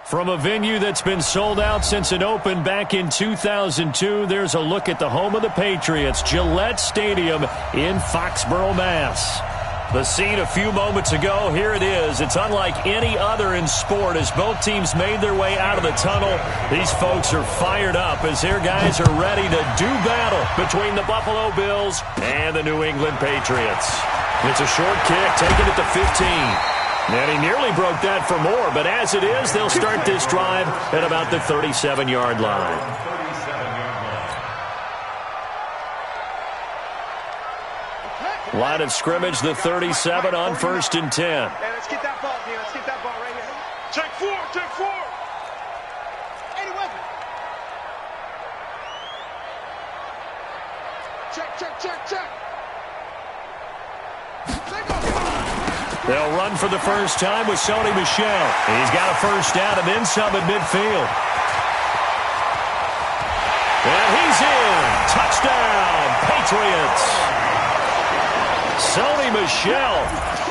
From a venue that's been sold out since it opened back in 2002, there's a look at the home of the Patriots, Gillette Stadium in Foxborough, Mass. The scene a few moments ago, here it is. It's unlike any other in sport as both teams made their way out of the tunnel. These folks are fired up as their guys are ready to do battle between the Buffalo Bills and the New England Patriots. It's a short kick, taken at the 15. And he nearly broke that for more, but as it is, they'll start this drive at about the 37-yard line. Line of scrimmage, the 37 on 1st and 10. Hey, let's get that ball, D. Let's get that ball right here. Check 4, check 4. Eddie Weapon. Check. They'll run for the first time with Sony Michel. He's got a first down and then some at midfield. And he's in. Touchdown, Patriots. Sony Michel,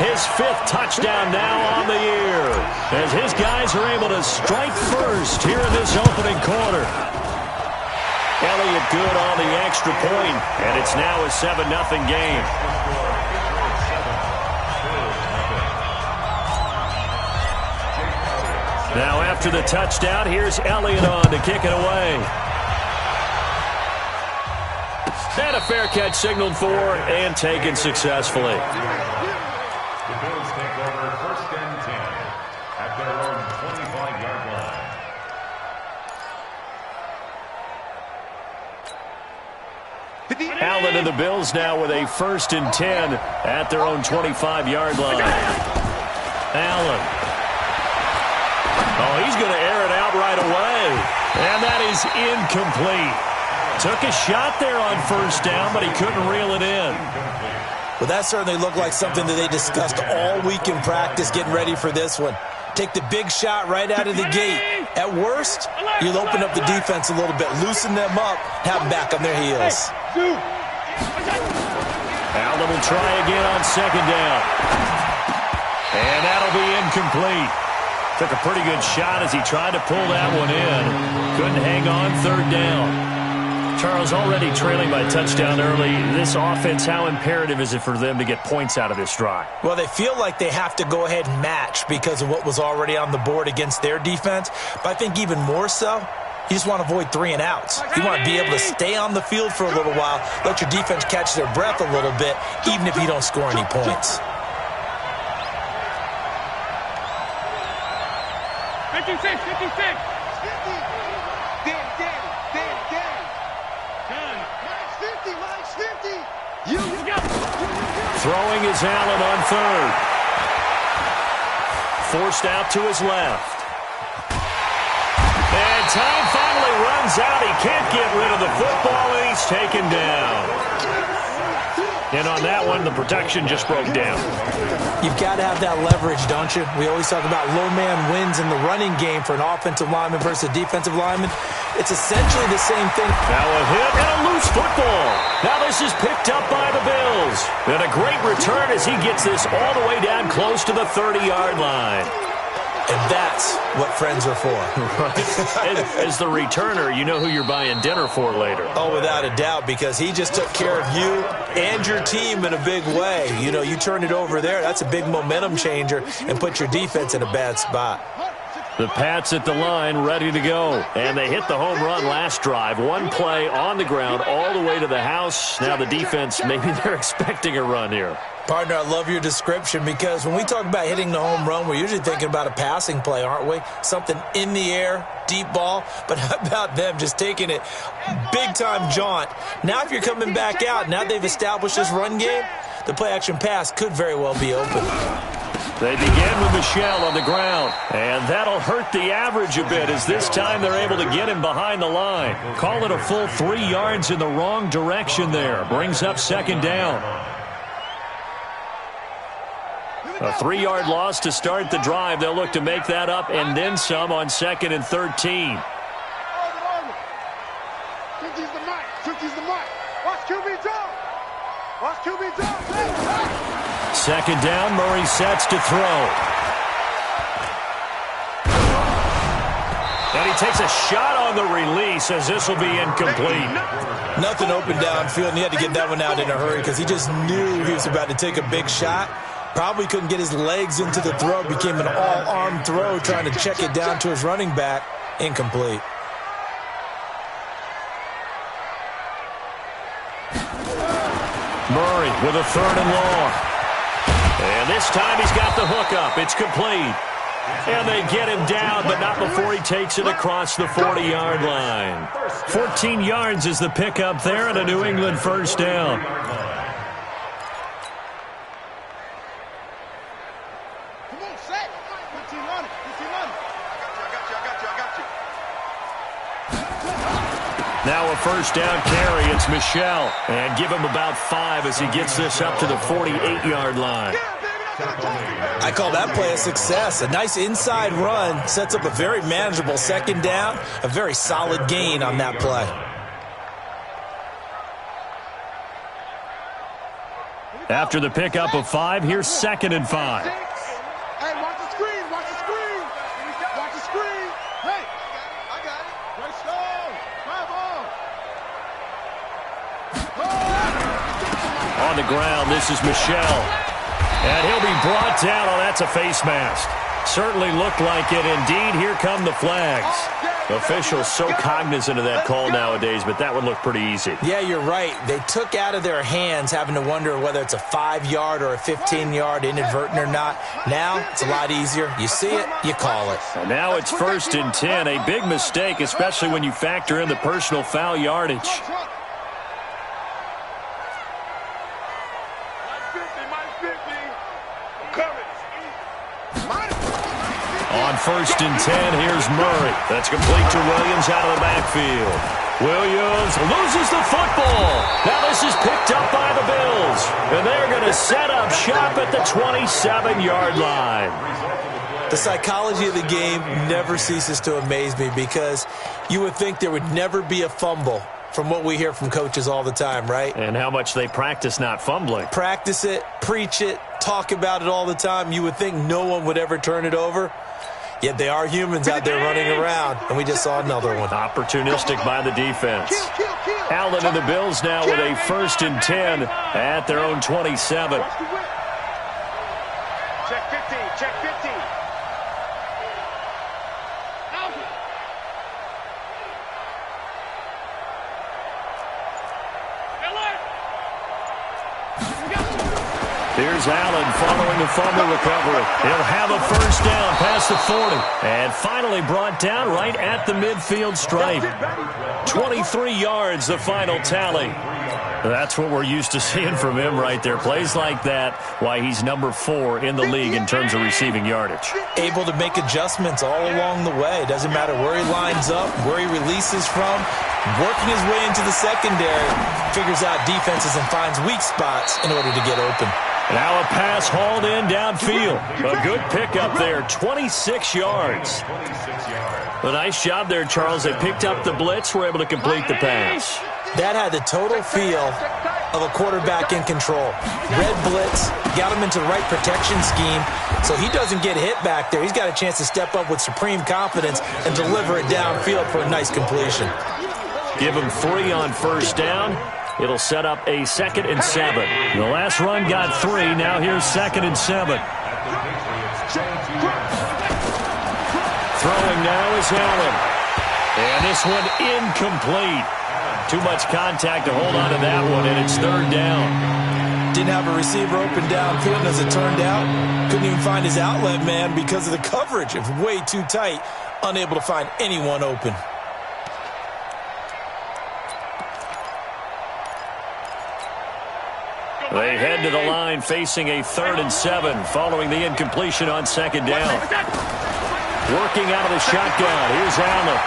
his 5th touchdown now on the year, as his guys are able to strike first here in this opening quarter. Elliott good on the extra point, and it's now a 7-0 game. Now after the touchdown, here's Elliott on to kick it away. And a fair catch signaled for and taken successfully. The Bills take over 1st and 10 at their own 25-yard line. Allen and the Bills now with a 1st and 10 at their own 25-yard line. Allen. Oh, he's going to air it out right away. And that is incomplete. Took a shot there on 1st down, but he couldn't reel it in. Well, that certainly looked like something that they discussed all week in practice getting ready for this one. Take the big shot right out of the gate. At worst, you'll open up the defense a little bit, loosen them up, have them back on their heels. Allen will try again on 2nd down. And that'll be incomplete. Took a pretty good shot as he tried to pull that one in. Couldn't hang on 3rd down. Charles, already trailing by touchdown early. This offense, how imperative is it for them to get points out of this drive? Well, they feel like they have to go ahead and match because of what was already on the board against their defense. But I think even more so, you just want to avoid 3 and outs. You want to be able to stay on the field for a little while, let your defense catch their breath a little bit, even if you don't score any points. 56. Throwing is Allen on 3rd. Forced out to his left. And time finally runs out. He can't get rid of the football, and he's taken down. And on that one, the protection just broke down. You've got to have that leverage, don't you? We always talk about low man wins in the running game for an offensive lineman versus a defensive lineman. It's essentially the same thing. Now a hit and a loose football. Now this is picked up by the Bills. And a great return as he gets this all the way down close to the 30-yard line. And that's what friends are for. Right. As the returner, you know who you're buying dinner for later. Oh, without a doubt, because he just took care of you and your team in a big way. You know, you turn it over there, that's a big momentum changer and put your defense in a bad spot. The Pats at the line, ready to go. And they hit the home run last drive. One play on the ground all the way to the house. Now the defense, maybe they're expecting a run here. Partner, I love your description because when we talk about hitting the home run, we're usually thinking about a passing play, aren't we? Something in the air, deep ball. But how about them just taking it big-time jaunt? Now if you're coming back out, now they've established this run game, the play-action pass could very well be open. They begin with Michel on the ground, and that'll hurt the average a bit as this time they're able to get him behind the line. Call it a full 3 yards in the wrong direction there. Brings up 2nd down. A 3-yard loss to start the drive. They'll look to make that up and then some on 2nd and 13. 50's the mark. 50's the mark. Watch QB draw. Watch QB draw. 2nd down, Murray sets to throw. And he takes a shot on the release as this will be incomplete. Nothing open downfield, and he had to get that one out in a hurry because he just knew he was about to take a big shot. Probably couldn't get his legs into the throw. Became an all-arm throw trying to check it down to his running back. Incomplete. Murray with a 3rd and long. And this time he's got the hook up. It's complete. And they get him down, but not before he takes it across the 40-yard line. 14 yards is the pickup there and a New England first down. Come on, set. 15 on it. 15 on it. I got you. Now a first down carry. It's Michel. And give him about 5 as he gets this up to the 48-yard line. I call that play a success. A nice inside run sets up a very manageable 2nd down. A very solid gain on that play. After the pickup of 5, here's 2nd and 5. Hey, watch the screen. Watch the screen. Watch the screen. Hey. I got it. Great stone. Bravo. On the ground, this is Michel. And he'll be brought down. Oh, that's a face mask. Certainly looked like it. Indeed, here come the flags. Officials so cognizant of that call nowadays, but that would look pretty easy. Yeah, you're right. They took out of their hands having to wonder whether it's a 5-yard or a 15-yard inadvertent or not. Now, it's a lot easier. You see it, you call it. And now it's 1st and 10. A big mistake, especially when you factor in the personal foul yardage. On 1st and 10, here's Murray. That's complete to Williams out of the backfield. Williams loses the football. Now this is picked up by the Bills. And they're going to set up shop at the 27-yard line. The psychology of the game never ceases to amaze me because you would think there would never be a fumble from what we hear from coaches all the time, right? And how much they practice not fumbling. Practice it, preach it, talk about it all the time. You would think no one would ever turn it over. Yet they are humans out there running around, and we just saw another one. Opportunistic by the defense. Allen and the Bills now with a 1st and 10 at their own 27. Check 15. Check 15. Here's Allen following the fumble recovery. He'll have a first down past the 40. And finally brought down right at the midfield stripe. 23 yards, the final tally. That's what we're used to seeing from him right there. Plays like that, why he's number 4 in the league in terms of receiving yardage. Able to make adjustments all along the way. Doesn't matter where he lines up, where he releases from. Working his way into the secondary, figures out defenses and finds weak spots in order to get open. Now a pass hauled in downfield. A good pickup there, 26 yards. A nice job there, Charles. They picked up the blitz, were able to complete the pass. That had the total feel of a quarterback in control. Red blitz, got him into the right protection scheme, so he doesn't get hit back there. He's got a chance to step up with supreme confidence and deliver it downfield for a nice completion. Give him 3 on first down. It'll set up a 2nd and 7. The last run got 3. Now here's 2nd and 7. Throwing now is Allen. And this one incomplete. Too much contact to hold on to that one, and it's 3rd down. Didn't have a receiver open downfield, and as it turned out, couldn't even find his outlet man because of the coverage. It was way too tight, unable to find anyone open. They head to the line facing a 3rd and 7 following the incompletion on 2nd down. Working out of the shotgun. Here's Allen.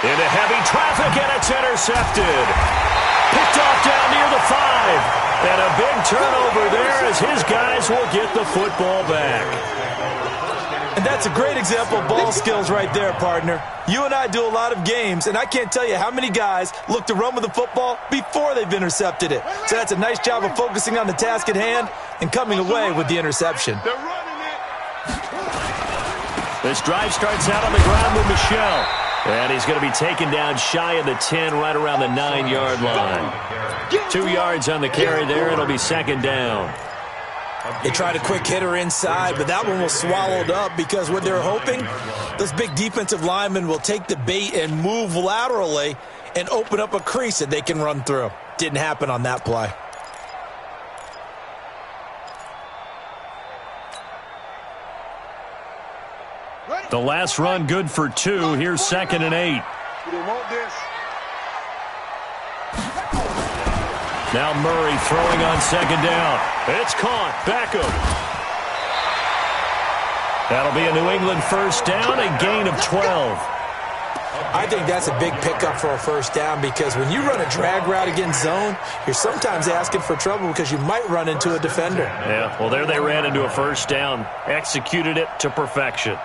Into heavy traffic, and it's intercepted. Picked off down near the 5. And a big turnover there as his guys will get the football back. And that's a great example of ball skills right there, partner. You and I do a lot of games, and I can't tell you how many guys look to run with the football before they've intercepted it. So that's a nice job of focusing on the task at hand and coming away with the interception. They're running it. This drive starts out on the ground with Michel. And he's going to be taken down shy of the 10, right around the 9-yard line. 2 yards on the carry there. It'll be second down. They tried a quick hitter inside, but that one was swallowed up because what they're hoping, those big defensive linemen will take the bait and move laterally and open up a crease that they can run through. Didn't happen on that play. The last run good for 2. Here's 2nd and 8. Now Murray throwing on 2nd down. It's caught. Beckham. That'll be a New England first down, a gain of 12. I think that's a big pickup for a first down because when you run a drag route against zone, you're sometimes asking for trouble because you might run into a defender. Yeah, well, there they ran into a first down. Executed it to perfection.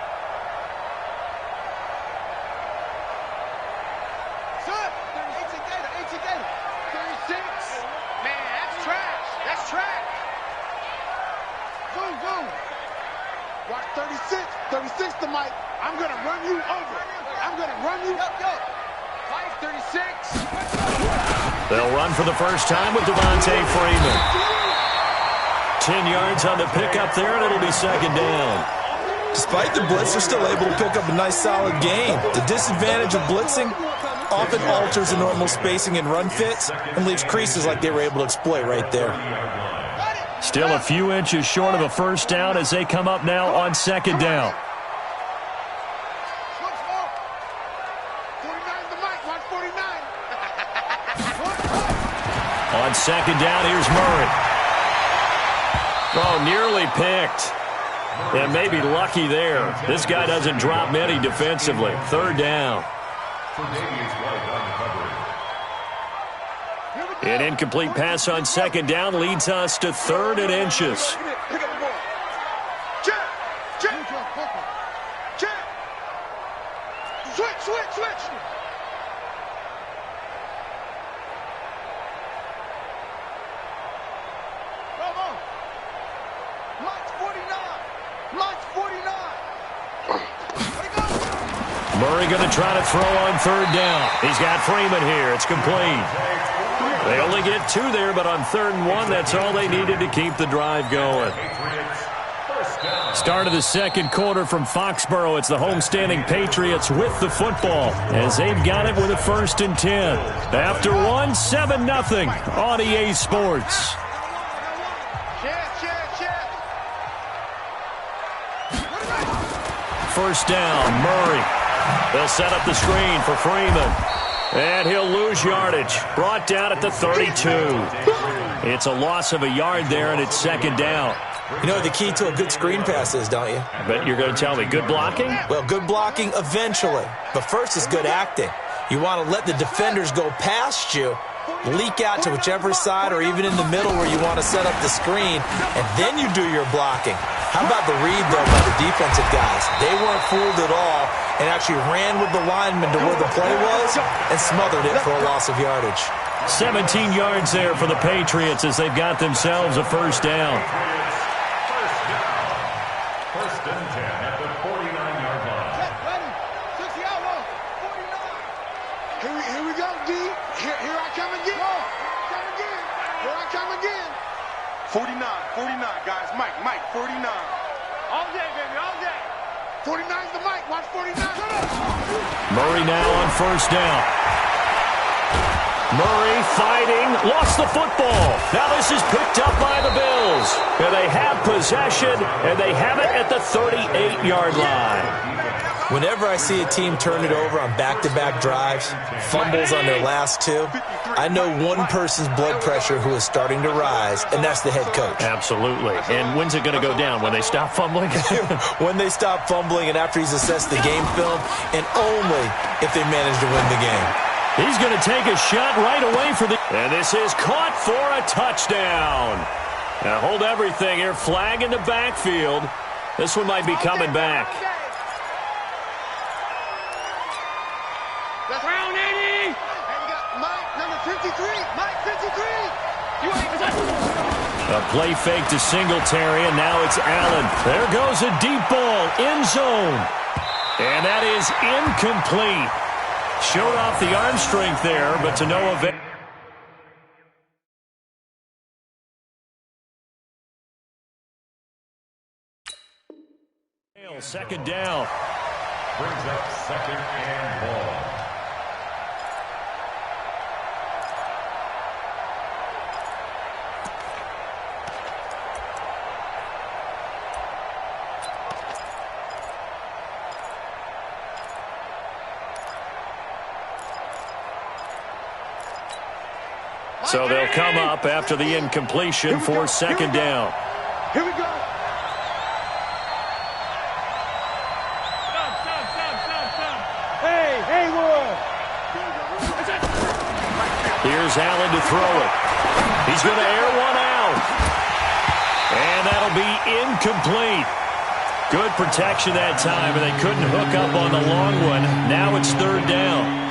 They'll run for the first time with Devontae Freeman. 10 yards on the pickup there, and it'll be second down. Despite the blitz, they're still able to pick up a nice, solid gain. The disadvantage of blitzing often alters the normal spacing and run fits and leaves creases like they were able to exploit right there. Still a few inches short of a first down as they come up now on second down. On second down, here's Murray. Oh, nearly picked. And maybe lucky there. This guy doesn't drop many defensively. Third down. An incomplete pass on second down leads us to 3rd and inches. Switch. Murray going to try to throw on 3rd down. He's got Freeman here. It's complete. They only get 2 there, but on 3rd and 1, that's all they needed to keep the drive going. Start of the second quarter from Foxborough. It's the homestanding Patriots with the football as they've got it with a 1st and 10. After 1, 7-0 on EA Sports. First down, Murray. They'll set up the screen for Freeman. And he'll lose yardage. Brought down at the 32. It's a loss of a yard there, and it's second down. You know what the key to a good screen pass is, don't you? But you're going to tell me good blocking? Well, good blocking eventually. But first is good acting. You want to let the defenders go past you, leak out to whichever side or even in the middle where you want to set up the screen, and then you do your blocking. How about the read, though, by the defensive guys? They weren't fooled at all and actually ran with the lineman to where the play was and smothered it for a loss of yardage. 17 yards there for the Patriots as they've got themselves a first down. First and 10 at the 49-yard line. Here we go, D. Here I come again. Here I come again. 49, guys. Mike, 49. All day, baby, all day. 49's the mic. Watch 49. Murray now on first down. Murray fighting, lost the football. Now this is picked up by the Bills. And they have possession, and they have it at the 38-yard line. Whenever I see a team turn it over on back-to-back drives, fumbles on their last 2, I know one person's blood pressure who is starting to rise, and that's the head coach. Absolutely. And when's it going to go down? When they stop fumbling? When they stop fumbling and after he's assessed the game film, and only if they manage to win the game. He's going to take a shot right away for the... And this is caught for a touchdown. Now hold everything here. Flag in the backfield. This one might be coming back. That's round 80. And you got Mike, number 53. Mike, 53. You ain't touching. A play fake to Singletary, and now it's Allen. There goes a deep ball, end zone. And that is incomplete. Showed off the arm strength there, but to no avail. Second down. Brings up second and ball. So they'll come up after the incompletion for second down. Here we go. Here's Allen to throw it. He's going to air one out. And that'll be incomplete. Good protection that time, and they couldn't hook up on the long one. Now it's third down.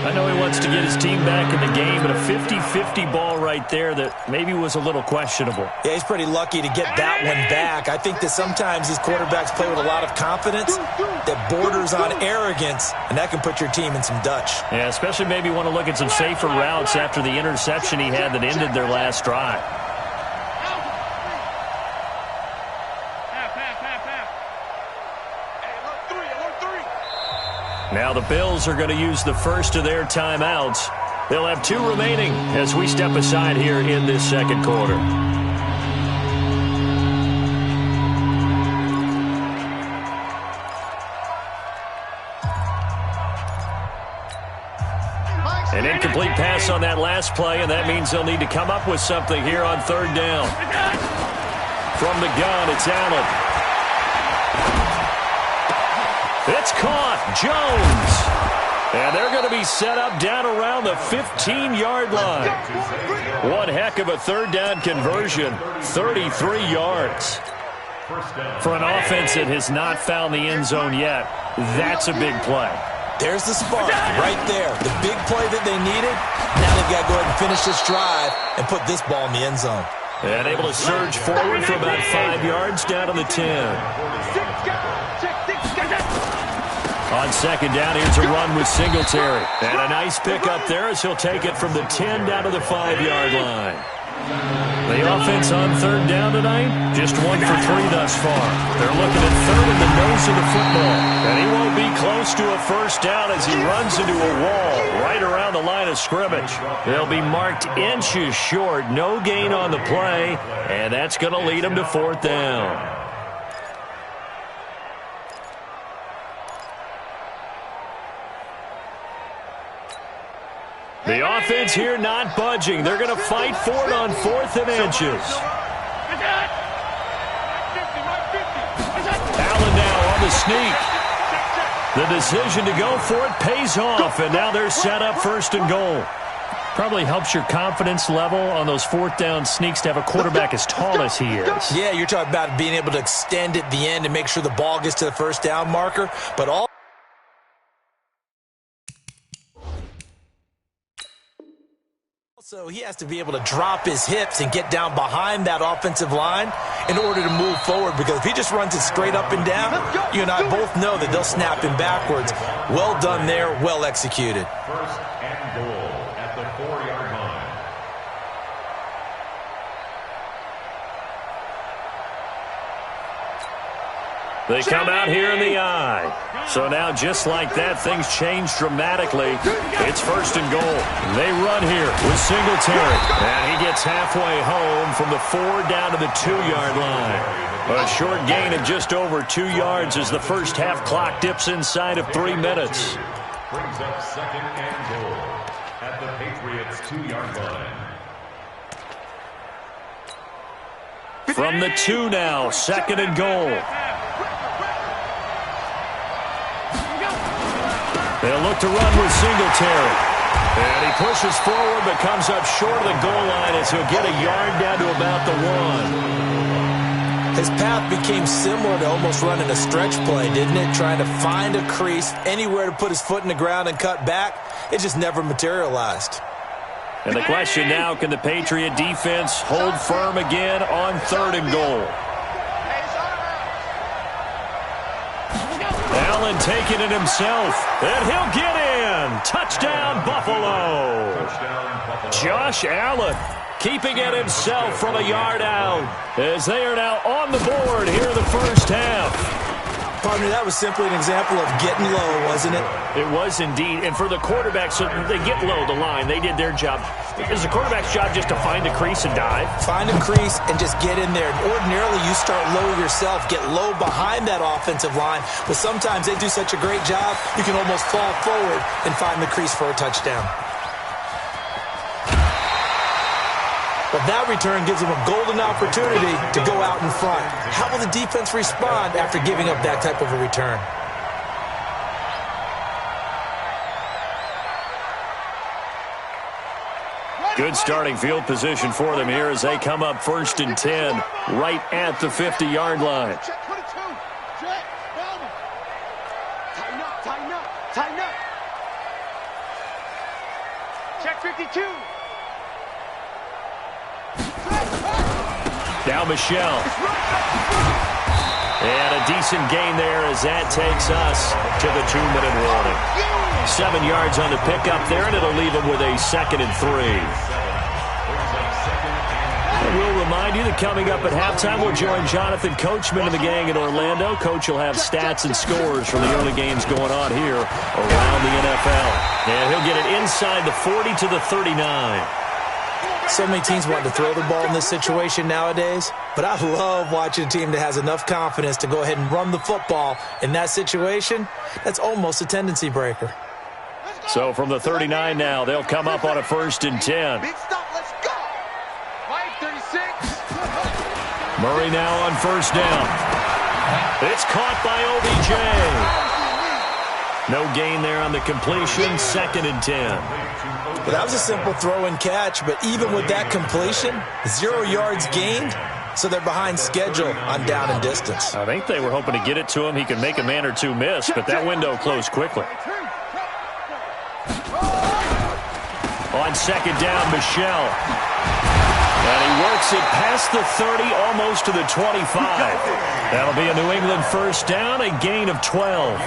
I know he wants to get his team back in the game, but a 50-50 ball right there that maybe was a little questionable. Yeah, he's pretty lucky to get that one back. I think that sometimes these quarterbacks play with a lot of confidence that borders on arrogance, and that can put your team in some Dutch. Yeah, especially maybe want to look at some safer routes after the interception he had that ended their last drive. Now the Bills are going to use the first of their timeouts. They'll have 2 remaining as we step aside here in this second quarter. An incomplete pass on that last play, and that means they'll need to come up with something here on third down. From the gun, it's Allen. It's caught. Jones. And they're going to be set up down around the 15-yard line. One heck of a third down conversion. 33 yards. For an offense that has not found the end zone yet, that's a big play. There's the spark right there. The big play that they needed. Now they've got to go ahead and finish this drive and put this ball in the end zone. And able to surge forward for about 5 yards down to the 10. On second down, here's a run with Singletary. And a nice pickup there as he'll take it from the 10 down to the 5-yard line. The offense on third down tonight, just 1 for 3 thus far. They're looking at third in the nose of the football. And he won't be close to a first down as he runs into a wall right around the line of scrimmage. They'll be marked inches short, no gain on the play, and that's going to lead him to fourth down. The offense here not budging. They're going to fight for it on 4th and inches. Allen now on the sneak. The decision to go for it pays off, and now they're set up 1st and goal. Probably helps your confidence level on those 4th down sneaks to have a quarterback as tall as he is. Yeah, you're talking about being able to extend at the end and make sure the ball gets to the first down marker, but all so he has to be able to drop his hips and get down behind that offensive line in order to move forward, because if he just runs it straight up and down, you and I both know that they'll snap him backwards. Well done there, well executed. 1st and goal at the 4-yard line. They come out here in the eye. So now, just like that, things change dramatically. It's 1st and goal. They run here with Singletary. And he gets halfway home from the 4 down to the 2-yard line. A short gain of just over 2 yards as the first half clock dips inside of 3 minutes. Brings up 2nd and goal at the Patriots' 2-yard line. From the 2 now, 2nd and goal. They'll look to run with Singletary. And he pushes forward but comes up short of the goal line as he'll get a yard down to about the 1. His path became similar to almost running a stretch play, didn't it? Trying to find a crease, anywhere to put his foot in the ground and cut back. It just never materialized. And the question now, can the Patriot defense hold firm again on 3rd and goal? Allen taking it himself, and he'll get in. Touchdown, Buffalo. Josh Allen keeping it himself from a yard out as they are now on the board here in the first half. Partner, that was simply an example of getting low, wasn't it? It was indeed. And for the quarterbacks, so they get low the line. They did their job. Is the quarterback's job just to find a crease and dive? Find a crease and just get in there. Ordinarily, you start low yourself, get low behind that offensive line. But sometimes they do such a great job, you can almost fall forward and find the crease for a touchdown. But that return gives them a golden opportunity to go out in front. How will the defense respond after giving up that type of a return? Good starting field position for them here as they come up 1st and 10 right at the 50-yard line. Check 22. Check. Tighten up, tighten up, tighten up. Check 52. Now Michelle. And a decent gain there as that takes us to the 2-minute warning. 7 yards on the pickup there, and it'll leave them with a 2nd and 3. And we'll remind you that coming up at halftime, we'll join Jonathan Coachman and the gang in Orlando. Coach will have stats and scores from the early games going on here around the NFL. And he'll get it inside the 40 to the 39. So many teams want to throw the ball in this situation nowadays, but I love watching a team that has enough confidence to go ahead and run the football in that situation. That's almost a tendency breaker. So from the 39 now, they'll come up on a 1st and 10. Big stop, let's go. 536. Murray now on 1st down. It's caught by OBJ. No gain there on the completion, 2nd and 10. Well, that was a simple throw and catch, but even with that completion, 0 yards gained, so they're behind schedule on down and distance. I think they were hoping to get it to him. He could make a man or two miss, but that window closed quickly. On 2nd down, Michelle. And he works it past the 30, almost to the 25. That'll be a New England 1st down, a gain of 12.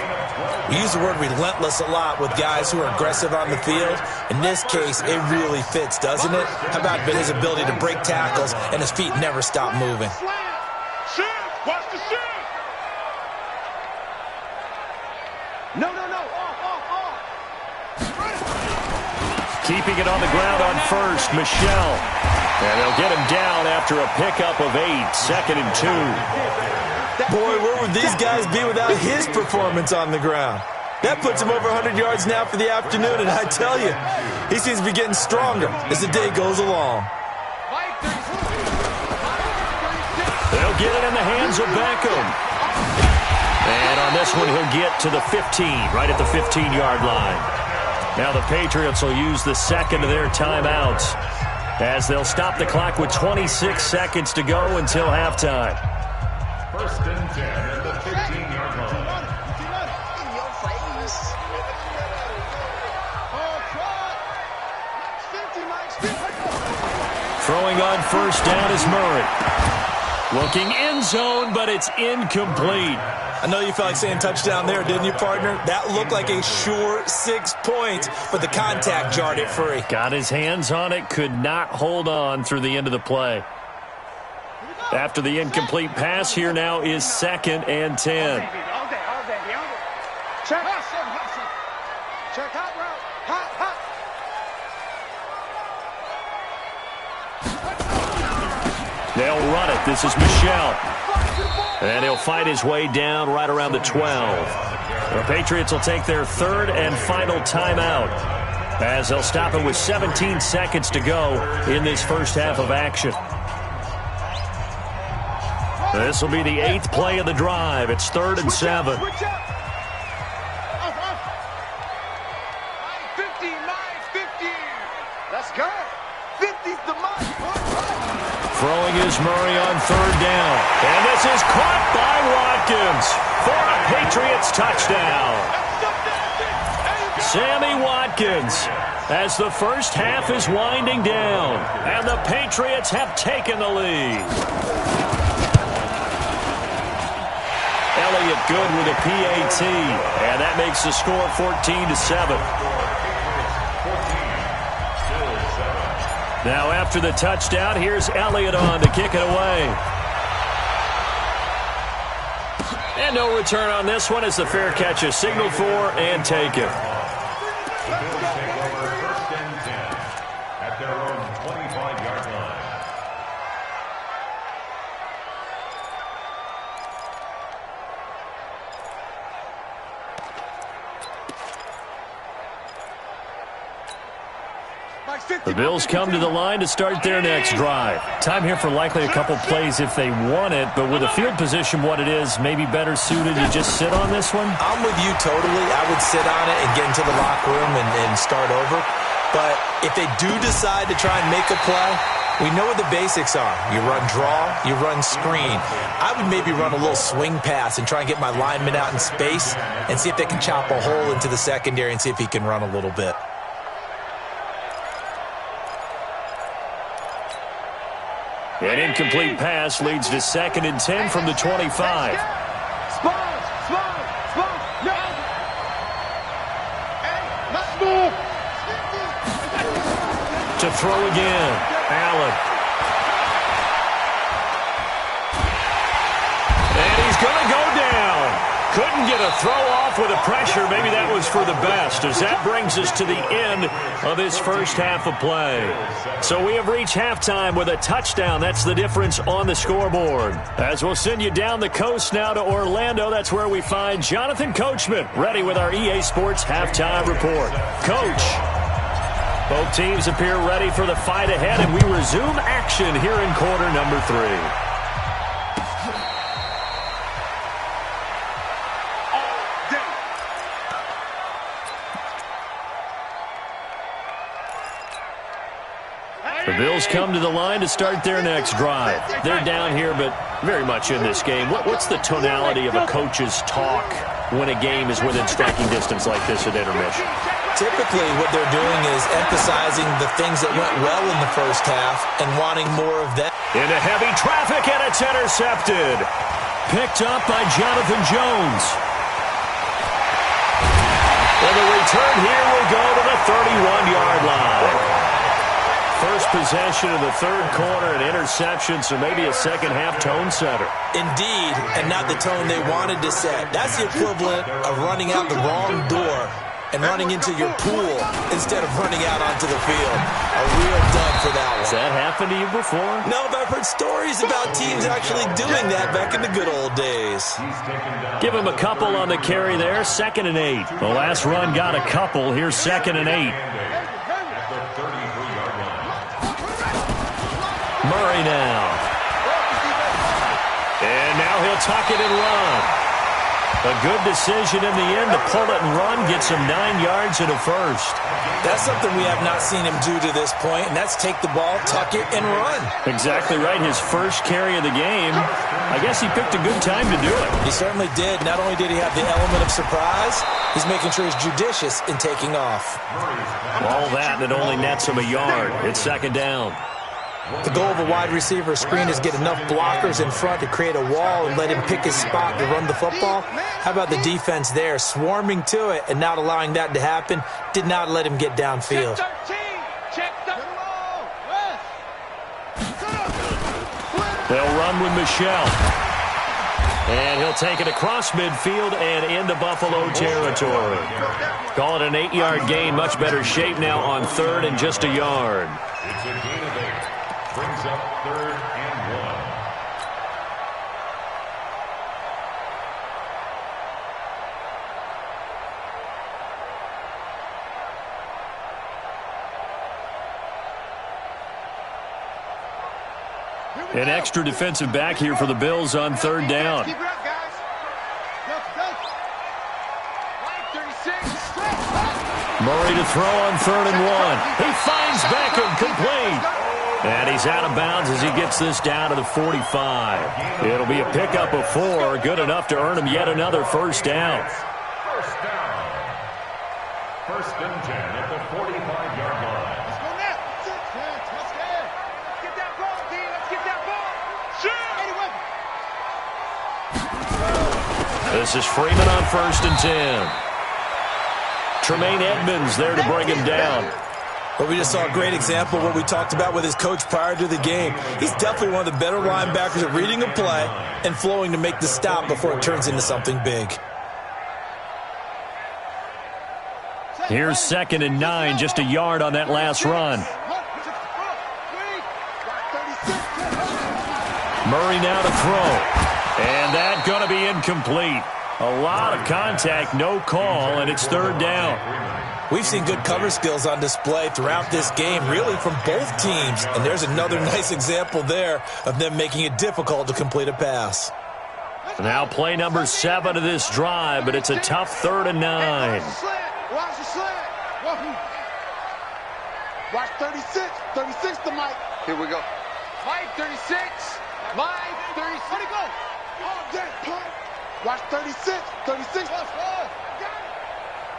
We use the word relentless a lot with guys who are aggressive on the field. In this case, it really fits, doesn't it? How about his ability to break tackles and his feet never stop moving? Shoot! Watch the shoot! No. Keeping it on the ground on 1st, Michelle. And they'll get him down after a pickup of 8, 2nd and 2. Boy, where would these guys be without his performance on the ground? That puts him over 100 yards now for the afternoon, and I tell you, he seems to be getting stronger as the day goes along. They'll get it in the hands of Beckham. And on this one, he'll get to the 15, right at the 15-yard line. Now the Patriots will use the 2nd of their timeouts as they'll stop the clock with 26 seconds to go until halftime. 1st and 10 at the 15-yard line. In your face. Throwing on 1st down is Murray. Looking end zone, but it's incomplete. I know you felt like saying touchdown there, didn't you, partner? That looked like a sure 6 points, but the contact jarred it free. Got his hands on it, could not hold on through the end of the play. After the incomplete pass, here now is 2nd and 10. Check hot route. Hot. They'll run it. This is Michelle. And he'll fight his way down right around the 12. The Patriots will take their 3rd and final timeout as they'll stop it with 17 seconds to go in this first half of action. This will be the 8th play of the drive. It's 3rd and 7. 50, 50. Let's go. 50's the mark. Throwing is Murray on 3rd down. And this is caught by Watkins for a Patriots touchdown. Sammy Watkins, as the first half is winding down, and the Patriots have taken the lead. Elliott good with a PAT, and that makes the score 14-7. Now after the touchdown, here's Elliott on to kick it away. And no return on this one as the fair catch is signaled for and taken. The Bills take over 1st and 10 at their own 25-yard line. The Bills come to the line to start their next drive. Time here for likely a couple plays if they want it, but with the field position what it is, maybe better suited to just sit on this one? I'm with you totally. I would sit on it and get into the locker room and start over. But if they do decide to try and make a play, we know what the basics are. You run draw, you run screen. I would maybe run a little swing pass and try and get my lineman out in space and see if they can chop a hole into the secondary and see if he can run a little bit. An incomplete pass leads to 2nd and 10 from the 25. Spot, no. Let's move. To throw again, Allen. And he's going to go down. Couldn't get a throw off with the pressure. Maybe that was for the best, as that brings us to the end of this first half of play. So we have reached halftime with a touchdown. That's the difference on the scoreboard. As we'll send you down the coast now to Orlando, that's where we find Jonathan Coachman, ready with our EA Sports Halftime Report. Coach, both teams appear ready for the fight ahead, and we resume action here in quarter number 3. The Bills come to the line to start their next drive. They're down here, but very much in this game. What's the tonality of a coach's talk when a game is within striking distance like this at intermission? Typically, what they're doing is emphasizing the things that went well in the first half and wanting more of that. Into heavy traffic, and it's intercepted. Picked up by Jonathan Jones. And the return here will go to the 31-yard line. First possession of the third quarter, an interception, so maybe a second-half tone setter. Indeed, and not the tone they wanted to set. That's the equivalent of running out the wrong door and running into your pool instead of running out onto the field. A real dud for that one. Has that happened to you before? No, but I've heard stories about teams actually doing that back in the good old days. Give him a couple on the carry there, 2nd and 8. The last run got a couple. Here's 2nd and 8. Murray now. And now he'll tuck it and run. A good decision in the end to pull it and run, gets him 9 yards and a first. That's something we have not seen him do to this point, and that's take the ball, tuck it, and run. Exactly right. His first carry of the game. I guess he picked a good time to do it. He certainly did. Not only did he have the element of surprise, he's making sure he's judicious in taking off. All that, and it only nets him a yard. It's 2nd down. The goal of a wide receiver screen is get enough blockers in front to create a wall and let him pick his spot to run the football. How about the defense there, swarming to it and not allowing that to happen? Did not let him get downfield. They'll run with Michelle. And he'll take it across midfield and into Buffalo territory. Call it an 8-yard gain. Much better shape now on 3rd and just a yard. It's a gain of 8. Brings up 3rd and 1. An extra defensive back here for the Bills on 3rd down. Keep it up, guys. Murray to throw on 3rd and 1. He finds Beckham, complete. And he's out of bounds as he gets this down to the 45. It'll be a pickup of 4, good enough to earn him yet another first down. first and 10 at the 45-yard line. Let's go now. Touchdown. Get that ball, D. Let's get that ball. Shoot. This is Freeman on first and 10. Tremaine Edmonds there to bring him down. Well, we just saw a great example of what we talked about with his coach prior to the game. He's definitely one of the better linebackers at reading a play and flowing to make the stop before it turns into something big. Here's 2nd and 9, just a yard on that last run. Murray now to throw. And that going to be incomplete. A lot of contact, no call, and it's 3rd down. We've seen good cover skills on display throughout this game, really from both teams. And there's another nice example there of them making it difficult to complete a pass. Now play number 7 of this drive, but it's a tough 3rd and 9. Watch the slant. Watch 36. 36 to Mike. Here we go. Mike 36. Mike 36. Where'd he go? Oh, that punt. Watch 36. 36.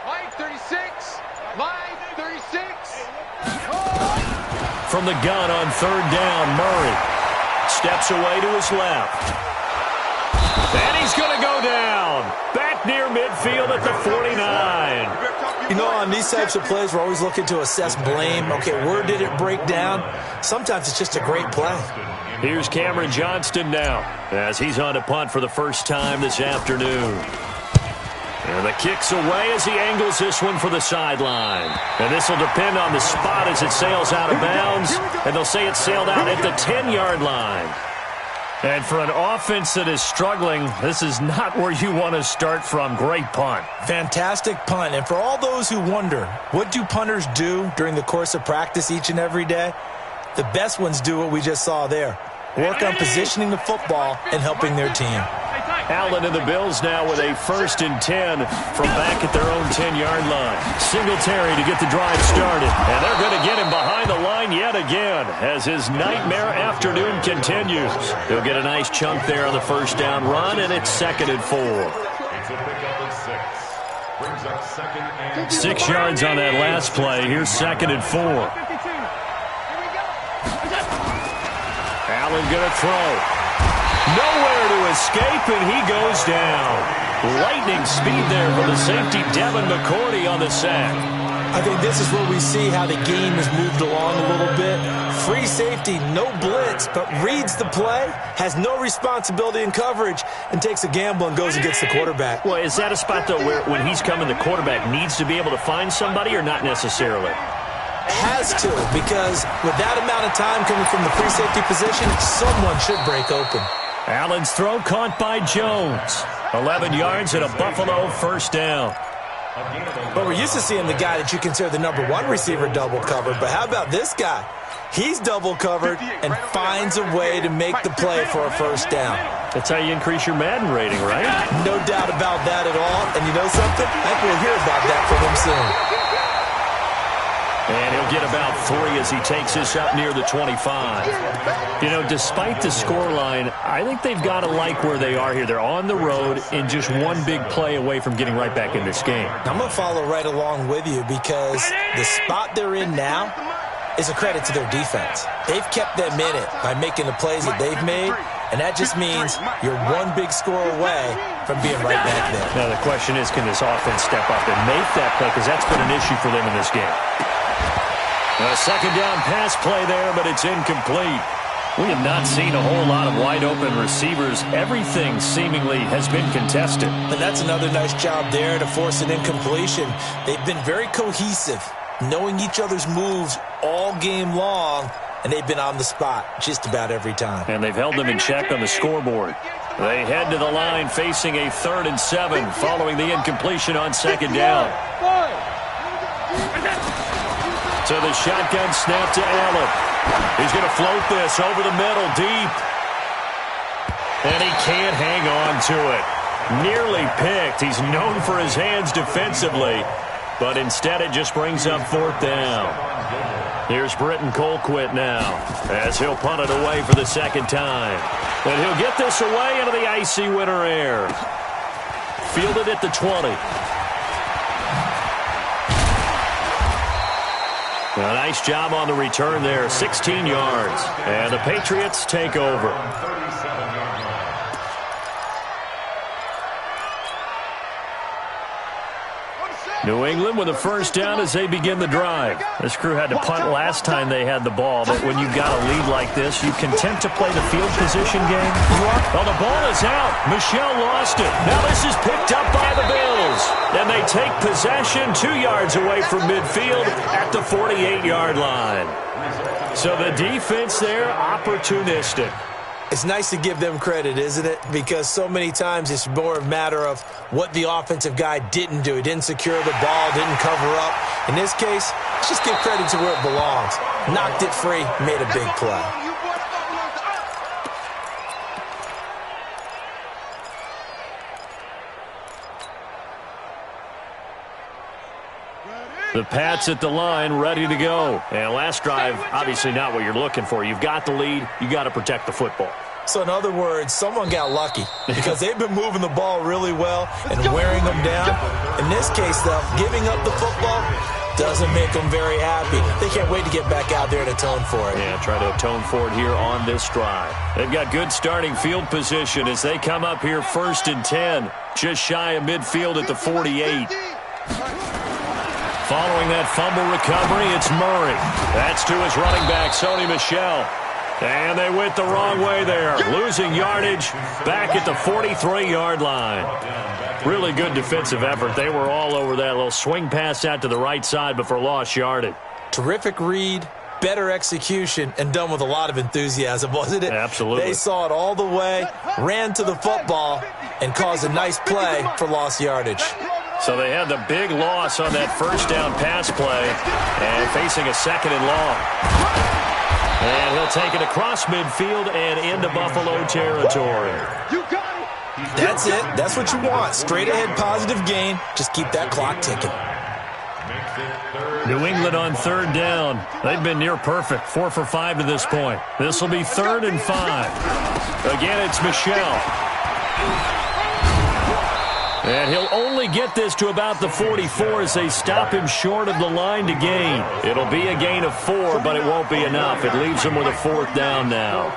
Mike 36. Mike 36. From the gun on 3rd down, Murray steps away to his left. And he's going to go down. Back near midfield at the 49. You know, on these types of plays, we're always looking to assess blame. Okay, where did it break down? Sometimes it's just a great play. Here's Cameron Johnston now as he's on to punt for the first time this afternoon. And the kick's away as he angles this one for the sideline. And this will depend on the spot as it sails out of bounds. And they'll say it sailed out at the 10-yard line. And for an offense that is struggling, this is not where you want to start from. Great punt. Fantastic punt. And for all those who wonder, what do punters do during the course of practice each and every day? The best ones do what we just saw there. Work on positioning the football and helping their team. Allen and the Bills now with a 1st and 10 from back at their own 10-yard line. Singletary to get the drive started. And they're going to get him behind the line yet again as his nightmare afternoon continues. He'll get a nice chunk there on the 1st down run, and it's 2nd and 4. It's a pickup of 6. Brings up 2nd and 6 yards on that last play. Here's 2nd and 4. Allen going to throw. Nowhere to escape, and he goes down. Lightning speed there for the safety, Devin McCourty, on the sack. I think this is where we see how the game has moved along a little bit. Free safety, no blitz, but reads the play, has no responsibility in coverage, and takes a gamble and goes and gets the quarterback. Well, is that a spot, though, where when he's coming, the quarterback needs to be able to find somebody or not necessarily? Has to, because with that amount of time coming from the free safety position, someone should break open. Allen's throw caught by Jones. 11 yards and a Buffalo 1st down. But we're used to seeing the guy that you consider the #1 receiver double covered. But how about this guy? He's double covered and finds a way to make the play for a 1st down. That's how you increase your Madden rating, right? No doubt about that at all. And you know something? I think we'll hear about that from him soon. And he'll get about 3 as he takes this up near the 25. You know, despite the scoreline, I think they've got to like where they are here. They're on the road and just one big play away from getting right back in this game. I'm going to follow right along with you because the spot they're in now is a credit to their defense. They've kept them in it by making the plays that they've made, and that just means you're one big score away from being right back there. Now the question is, can this offense step up and make that play? Because that's been an issue for them in this game. A 2nd down pass play there, but it's incomplete. We have not seen a whole lot of wide-open receivers. Everything seemingly has been contested. And that's another nice job there to force an incompletion. They've been very cohesive, knowing each other's moves all game long, and they've been on the spot just about every time. And they've held them in check on the scoreboard. They head to the line facing a 3rd and 7 following the incompletion on 2nd down. So the shotgun snap to Allen. He's going to float this over the middle deep. And he can't hang on to it. Nearly picked. He's known for his hands defensively. But instead it just brings up 4th down. Here's Britton Colquitt now as he'll punt it away for the 2nd time. And he'll get this away into the icy winter air. Fielded at the 20. A nice job on the return there, 16 yards. And the Patriots take over. New England with a first down as they begin the drive. This crew had to punt last time they had the ball, but when you've got a lead like this, you content to play the field position game? Well, the ball is out. Michel lost it. Now this is picked up by the Bills. And they take possession 2 yards away from midfield at the 48-yard line. So the defense there, opportunistic. It's nice to give them credit, isn't it? Because so many times it's more a matter of what the offensive guy didn't do. He didn't secure the ball, didn't cover up. In this case, let's just give credit to where it belongs. Knocked it free, made a big play. The Pats at the line, ready to go. And last drive, obviously not what you're looking for. You've got the lead. You got to protect the football. So in other words, someone got lucky because they've been moving the ball really well and wearing them down. In this case, though, giving up the football doesn't make them very happy. They can't wait to get back out there and atone for it. Yeah, try to atone for it here on this drive. They've got good starting field position as they come up here 1st and 10. Just shy of midfield at the 48. Following that fumble recovery, it's Murray. That's to his running back, Sony Michel. And they went the wrong way there. Losing yardage back at the 43-yard line. Really good defensive effort. They were all over that little swing pass out to the right side before lost yardage. Terrific read, better execution, and done with a lot of enthusiasm, wasn't it? Absolutely. They saw it all the way, ran to the football, and caused a nice play for lost yardage. So they had the big loss on that first down pass play and facing a 2nd and long. And he'll take it across midfield and into Buffalo territory. That's it. That's what you want. Straight ahead positive gain. Just keep that clock ticking. New England on 3rd down. They've been near perfect. 4 for 5 to this point. This will be 3rd and 5. Again, it's Michel. And he'll only get this to about the 44 as they stop him short of the line to gain. It'll be a gain of 4, but it won't be enough. It leaves him with a 4th down now.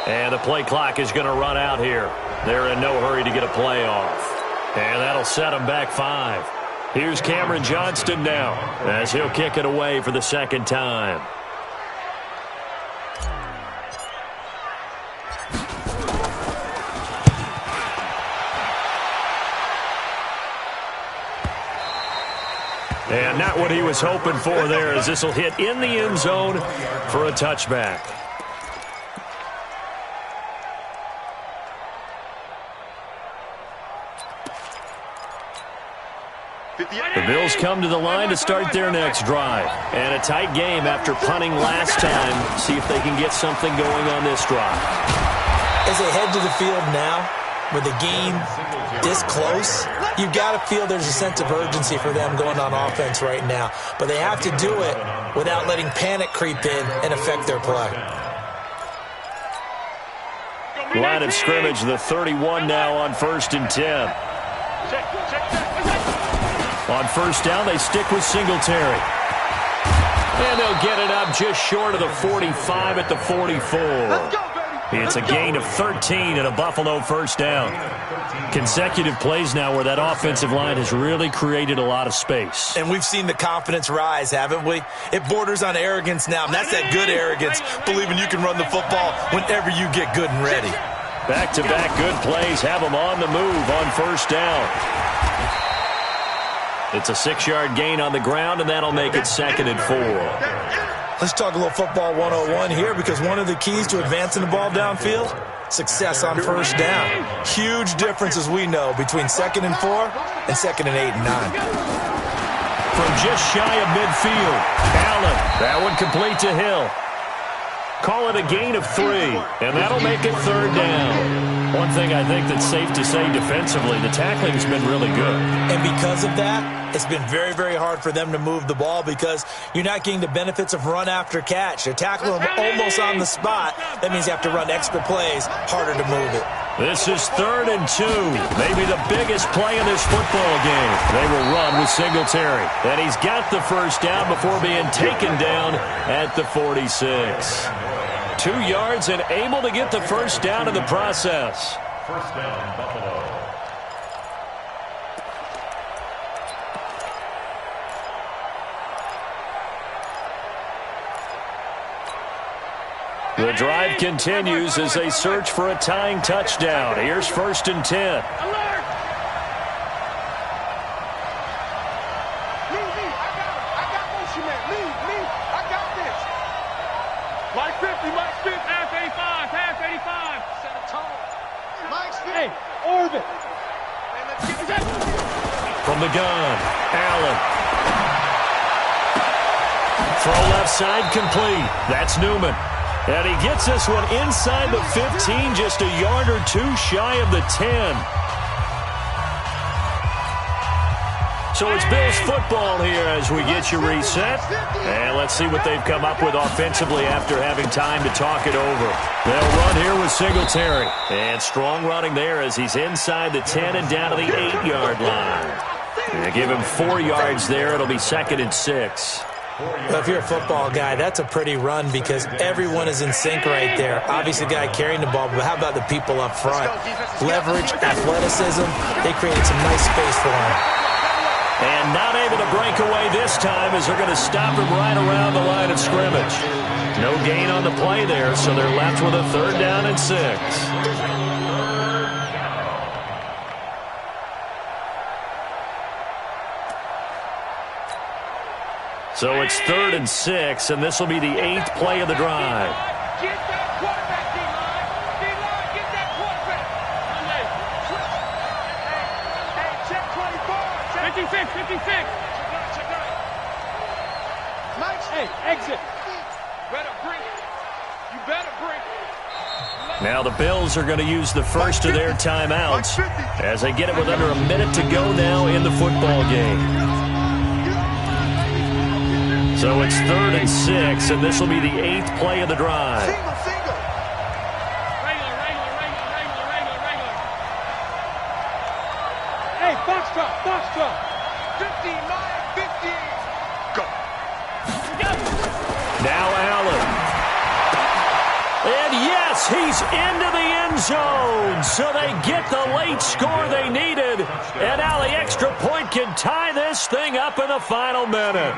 And the play clock is going to run out here. They're in no hurry to get a play off. And that'll set them back 5. Here's Cameron Johnston now as he'll kick it away for the 2nd time. And not what he was hoping for there as this will hit in the end zone for a touchback. The Bills come to the line to start their next drive. And a tight game after punting last time. See if they can get something going on this drive. As they head to the field now, with the game this close, you've got to feel there's a sense of urgency for them going on offense right now. But they have to do it without letting panic creep in and affect their play. Line of scrimmage, the 31 now on 1st and 10. On 1st down, they stick with Singletary. And they'll get it up just short of the 45 at the 44. It's a gain of 13 and a Buffalo 1st down. Consecutive plays now where that offensive line has really created a lot of space. And we've seen the confidence rise, haven't we? It borders on arrogance now, and that's that good arrogance, believing you can run the football whenever you get good and ready. Back-to-back good plays have them on the move on 1st down. It's a 6-yard gain on the ground, and that'll make it 2nd and 4. Let's talk a little football 101 here, because one of the keys to advancing the ball downfield, success on 1st down. Huge difference, as we know, between 2nd and 4 and 2nd and 8 and 9. From just shy of midfield, Allen. That one complete to Hill. Call it a gain of 3, and that'll make it third down. One thing I think that's safe to say defensively, the tackling has been really good. And because of that, it's been very, very hard for them to move the ball because you're not getting the benefits of run after catch. They're tackling them almost on the spot. That means you have to run extra plays, harder to move it. This is 3rd and 2, maybe the biggest play in this football game. They will run with Singletary. And he's got the first down before being taken down at the 46. 2 yards and able to get the first down in the process. First down, Buffalo. The drive continues as they search for a tying touchdown. Here's 1st and 10. Alert! Me, I got motion man. Me, I got this. Mike 50, Mike 50. Half 85, half 85. Set a tone. Mike's 50. Hey, orbit. Hey, let's get that. From the gun, Allen. Throw left side complete. That's Newman. And he gets this one inside the 15, just a yard or 2 shy of the 10. So it's Bills football here as we get you reset. And let's see what they've come up with offensively after having time to talk it over. They'll run here with Singletary. And strong running there as he's inside the 10 and down to the 8-yard line. They give him 4 yards there. It'll be 2nd and 6. Well, if you're a football guy, that's a pretty run because everyone is in sync right there. Obviously, the guy carrying the ball, but how about the people up front? Leverage, athleticism, they created some nice space for him. And not able to break away this time as they're going to stop him right around the line of scrimmage. No gain on the play there, so they're left with a 3rd down and 6. So it's 3rd and 6, and this will be the 8th play of the drive. Get that quarterback, D-line. D-line, get that quarterback. Hey, check 24. 56. Mike, hey, exit. Better bring it. You better bring it. Now the Bills are going to use the first of their timeouts as they get it with under a minute to go now in the football game. So it's 3rd and 6, and this will be the 8th play of the drive. Single. Regular. Hey, Foxtrot. 59-50. Go. Now Allen. And yes, he's into the end zone. So they get the late score they needed. And now the extra point can tie this thing up in the final minute.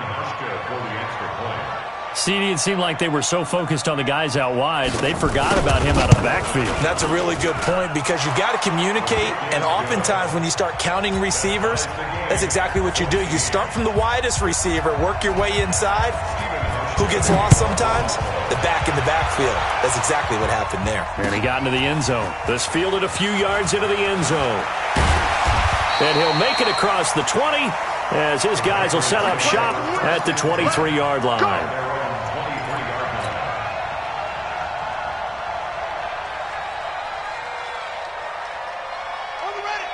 CD, it seemed like they were so focused on the guys out wide, they forgot about him out of the backfield. That's a really good point because you got to communicate, and oftentimes when you start counting receivers, that's exactly what you do. You start from the widest receiver, work your way inside. Who gets lost sometimes? The back in the backfield. That's exactly what happened there. And he got into the end zone. This fielded a few yards into the end zone. And he'll make it across the 20 as his guys will set up shop at the 23-yard line.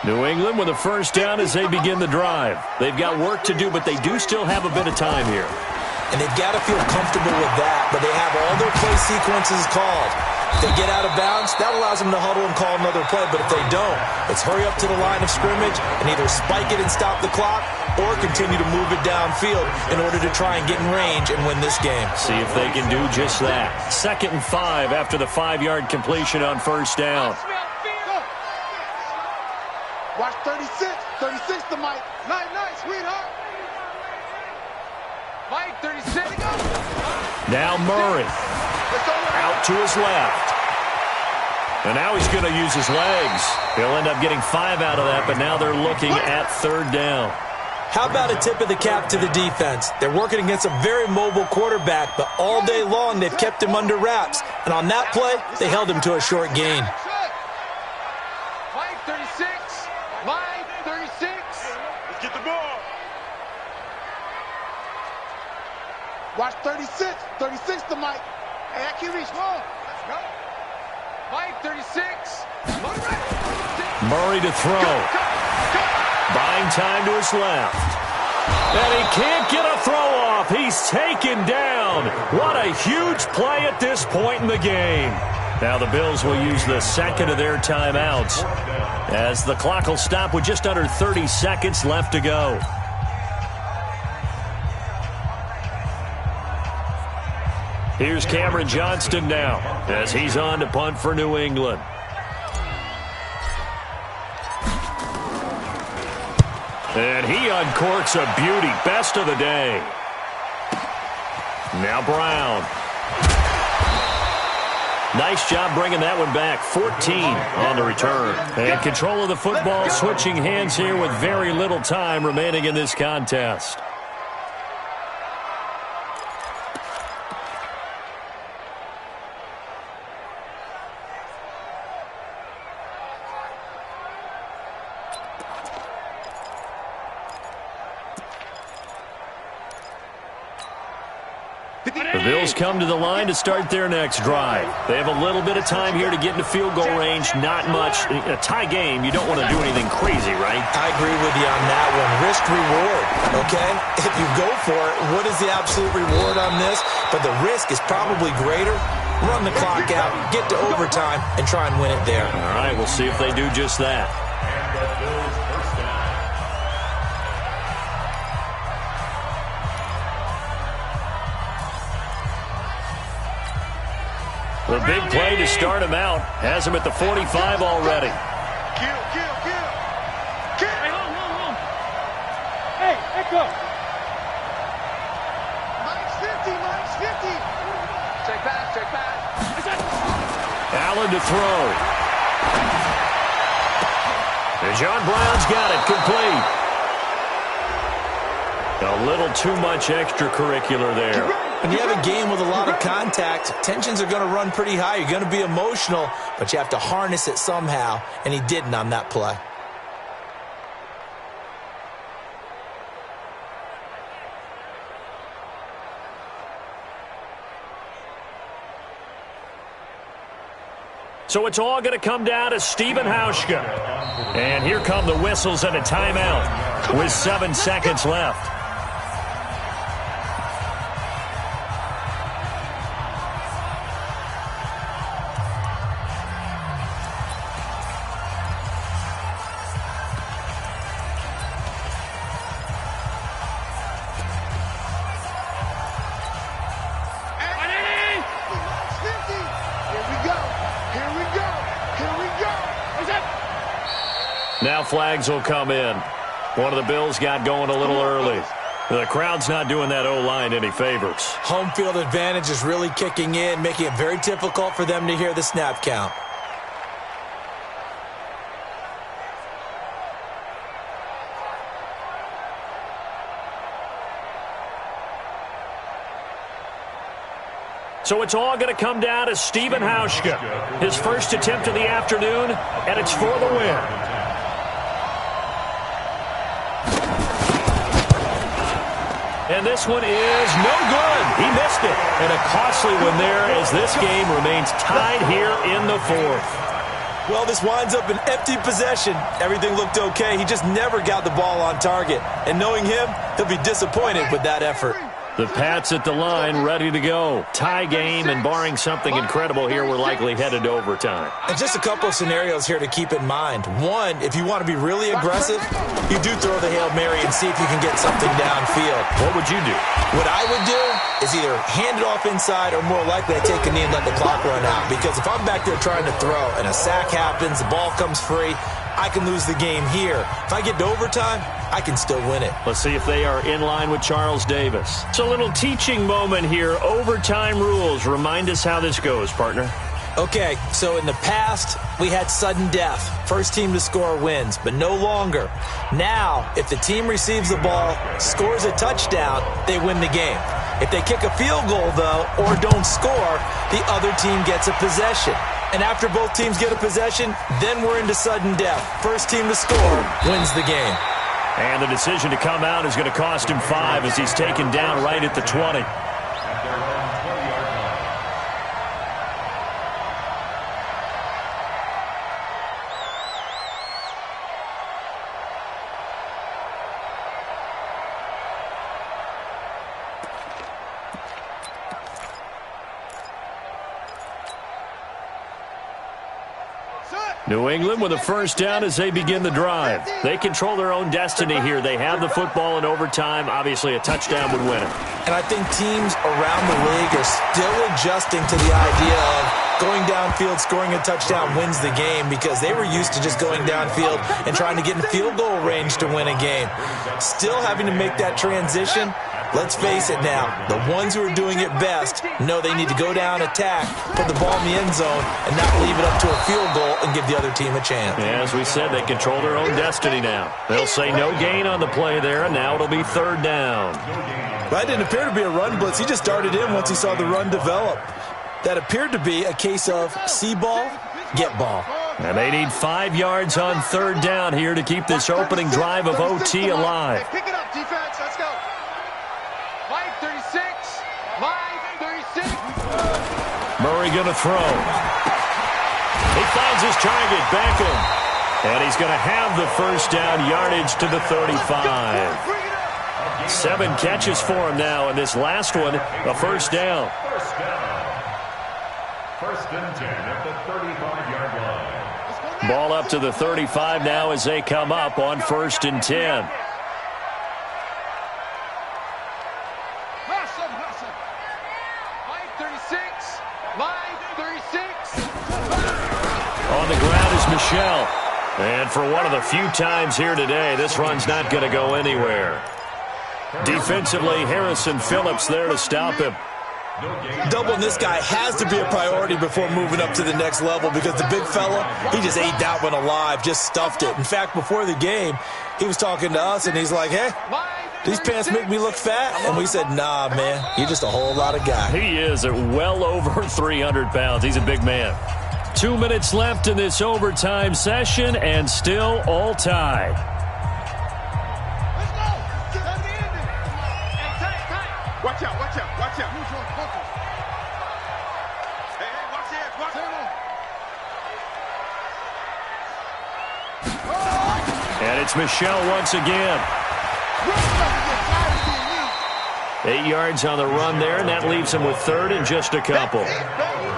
New England with a first down as they begin the drive. They've got work to do, but they do still have a bit of time here. And they've got to feel comfortable with that, but they have all their play sequences called. If they get out of bounds, that allows them to huddle and call another play, but if they don't, it's hurry up to the line of scrimmage and either spike it and stop the clock or continue to move it downfield in order to try and get in range and win this game. See if they can do just that. 2nd and 5 after the 5-yard completion on first down. Watch 36. 36 to Mike. Nice, sweetheart. Mike, 36. Now Murray. Out to his left. And now he's going to use his legs. He'll end up getting 5 out of that, but now they're looking at 3rd down. How about a tip of the cap to the defense? They're working against a very mobile quarterback, but all day long they've kept him under wraps. And on that play, they held him to a short gain. Mike, 36. Mike, 36. Let's get the ball. Watch 36. 36 to Mike. Hey, QB's home. Let's go. Mike, 36. Murray to throw. Buying time to his left. And he can't get a throw off. He's taken down. What a huge play at this point in the game. Now the Bills will use the second of their timeouts as the clock will stop with just under 30 seconds left to go. Here's Cameron Johnston now as he's on to punt for New England. And he uncorks a beauty. Best of the day. Now Brown. Nice job bringing that one back. 14 on the return. And control of the football switching hands here with very little time remaining in this contest. The Bills come to the line to start their next drive. They have a little bit of time here to get into field goal range. Not much. In a tie game, you don't want to do anything crazy, right? I agree with you on that one. Risk-reward, okay? If you go for it, what is the absolute reward on this? But the risk is probably greater. Run the clock out, get to overtime, and try and win it there. All right, we'll see if they do just that. The big play to start him out has him at the 45 already. Kill. Hey, hold. Hey, echo. Mike's 50. Check pass. Allen to throw. And John Brown's got it complete. A little too much extracurricular there. When you have a game with a lot of contact, tensions are going to run pretty high. You're going to be emotional, but you have to harness it somehow, and he didn't on that play. So it's all going to come down to Stephen Hauschka. And here come the whistles and a timeout with 7 seconds left. Now flags will come in. One of the Bills got going a little early. The crowd's not doing that O-line any favors. Home field advantage is really kicking in, making it very difficult for them to hear the snap count. So it's all going to come down to Stephen Hauschka. His first attempt of the afternoon, and it's for the win. And this one is no good. He missed it. And a costly one there as this game remains tied here in the fourth. Well, this winds up an empty possession. Everything looked okay. He just never got the ball on target. And knowing him, he'll be disappointed with that effort. The Pats at the line, ready to go. Tie game, and barring something incredible here, we're likely headed to overtime. And just a couple of scenarios here to keep in mind. One, if you want to be really aggressive, you do throw the Hail Mary and see if you can get something downfield. What would you do? What I would do is either hand it off inside or more likely I take a knee and let the clock run out. Because if I'm back there trying to throw and a sack happens, the ball comes free, I can lose the game here. If I get to overtime, I can still win it. Let's see if they are in line with Charles Davis. It's a little teaching moment here. Overtime rules. Remind us how this goes, partner. Okay, so in the past, we had sudden death. First team to score wins, but no longer. Now, if the team receives the ball, scores a touchdown, they win the game. If they kick a field goal, though, or don't score, the other team gets a possession. And after both teams get a possession, then we're into sudden death. First team to score wins the game. And the decision to come out is going to cost him 5 as he's taken down right at the 20. New England with a first down as they begin the drive. They control their own destiny here. They have the football in overtime. Obviously, a touchdown would win it. And I think teams around the league are still adjusting to the idea of going downfield, scoring a touchdown wins the game, because they were used to just going downfield and trying to get in field goal range to win a game. Still having to make that transition. Let's face it now, the ones who are doing it best know they need to go down, attack, put the ball in the end zone, and not leave it up to a field goal and give the other team a chance. Yeah, as we said, they control their own destiny now. They'll say no gain on the play there, and now it'll be third down. That didn't appear to be a run blitz. He just darted in once he saw the run develop. That appeared to be a case of see ball, get ball. And they need 5 yards on third down here to keep this opening drive of OT alive. Hey, pick it up, defense. Let's go. Line 36. Line 36. Murray going to throw. He finds his target, Beckham. And he's going to have the first down, yardage to the 35. 7 catches for him now, and this last one, a first down. First and 10 at the 35-yard line. Ball up to the 35 now as they come up on first and 10. Line 36. Line 36. On the ground is Michel. And for one of the few times here today, this run's not going to go anywhere. Defensively, Harrison Phillips there to stop him. Doubling this guy has to be a priority before moving up to the next level, because the big fella, he just ate that one alive, just stuffed it. In fact, before the game, he was talking to us, and he's like, hey, these pants make me look fat? And we said, nah, man, you're just a whole lot of guy. He is at well over 300 pounds. He's a big man. 2 minutes left in this overtime session, and still all tied. Watch out, watch out, watch out. Hey, watch it, watch it. And it's Michel once again. 8 yards on the run there, and that leaves him with third and just a couple.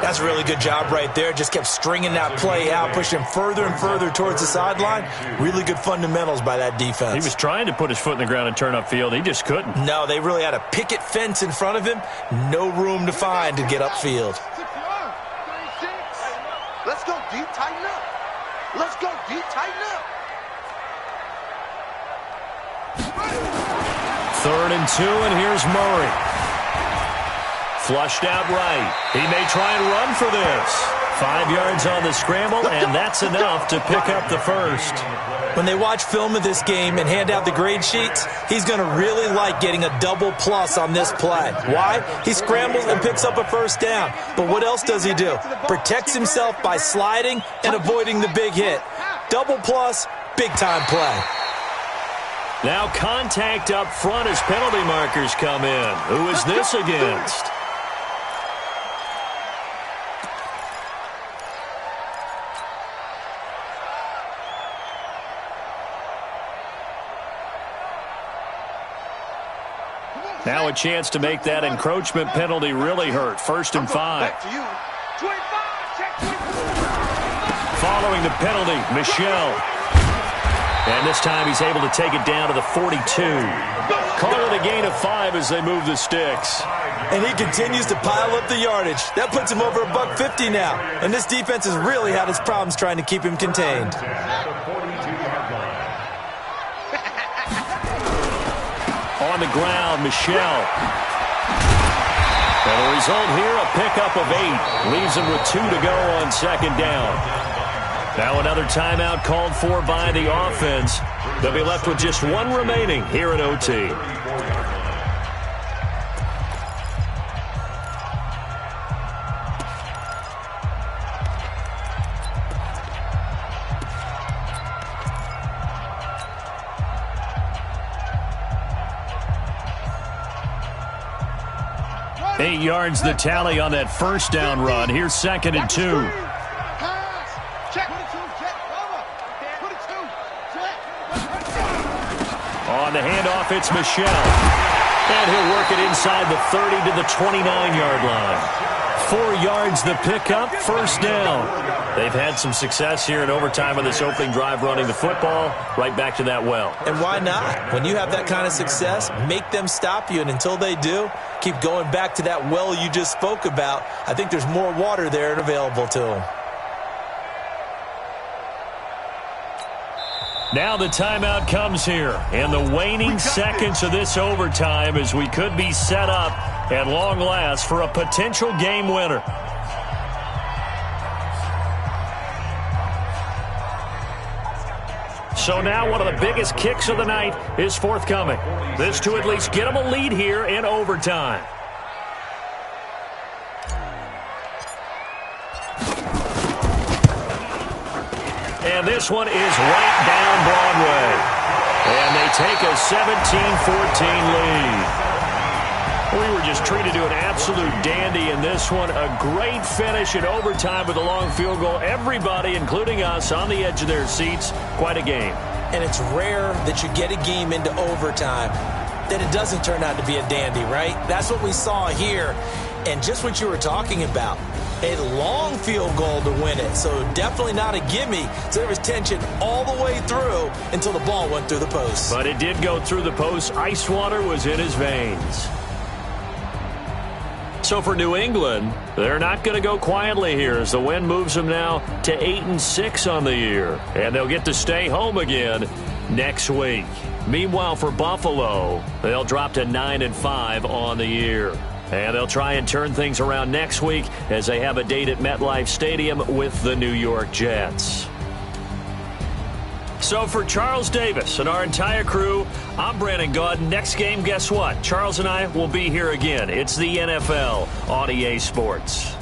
That's a really good job right there. Just kept stringing that play out, pushing him further and further towards the sideline. Really good fundamentals by that defense. He was trying to put his foot in the ground and turn upfield. He just couldn't. No, they really had a picket fence in front of him. No room to find to get upfield. Let's go deep, tighten up. Let's go deep, tighten up. Third and 2, and here's Murray. Flushed out right. He may try and run for this. 5 yards on the scramble, and that's enough to pick up the first. When they watch film of this game and hand out the grade sheets, he's going to really like getting a double plus on this play. Why? He scrambles and picks up a first down. But what else does he do? Protects himself by sliding and avoiding the big hit. Double plus, big-time play. Now contact up front as penalty markers come in. Who is this against? Now a chance to make that encroachment penalty really hurt. First and 5. Following the penalty, Michel. And this time he's able to take it down to the 42. Call it a gain of 5 as they move the sticks. And he continues to pile up the yardage. That puts him over $150 now. And this defense has really had its problems trying to keep him contained. On the ground, Michel. And the result here, a pickup of 8. Leaves him with 2 to go on second down. Now another timeout called for by the offense. They'll be left with just 1 remaining here at OT. Eight yards the tally on that first down run. Here's second and 2. On the handoff, it's Michel. And he'll work it inside the 30 to the 29-yard line. 4 yards the pickup, first down. They've had some success here in overtime on this opening drive running the football right back to that well. And why not? When you have that kind of success, make them stop you, and until they do, keep going back to that well you just spoke about. I think there's more water there and available to them. Now the timeout comes here, and the waning seconds of this overtime as we could be set up at long last for a potential game winner. So now one of the biggest kicks of the night is forthcoming. This to at least get them a lead here in overtime. And this one is right down Broadway. And they take a 17-14 lead. We were just treated to an absolute dandy in this one. A great finish in overtime with a long field goal. Everybody, including us, on the edge of their seats. Quite a game. And it's rare that you get a game into overtime that it doesn't turn out to be a dandy, right? That's what we saw here. And just what you were talking about, a long field goal to win it. So definitely not a gimme. So there was tension all the way through until the ball went through the post. But it did go through the post. Ice water was in his veins. So for New England, they're not going to go quietly here as the win moves them now to 8-6 on the year. And they'll get to stay home again next week. Meanwhile, for Buffalo, they'll drop to 9-5 on the year. And they'll try and turn things around next week as they have a date at MetLife Stadium with the New York Jets. So for Charles Davis and our entire crew, I'm Brandon Gaudin. Next game, guess what? Charles and I will be here again. It's the NFL on EA Sports.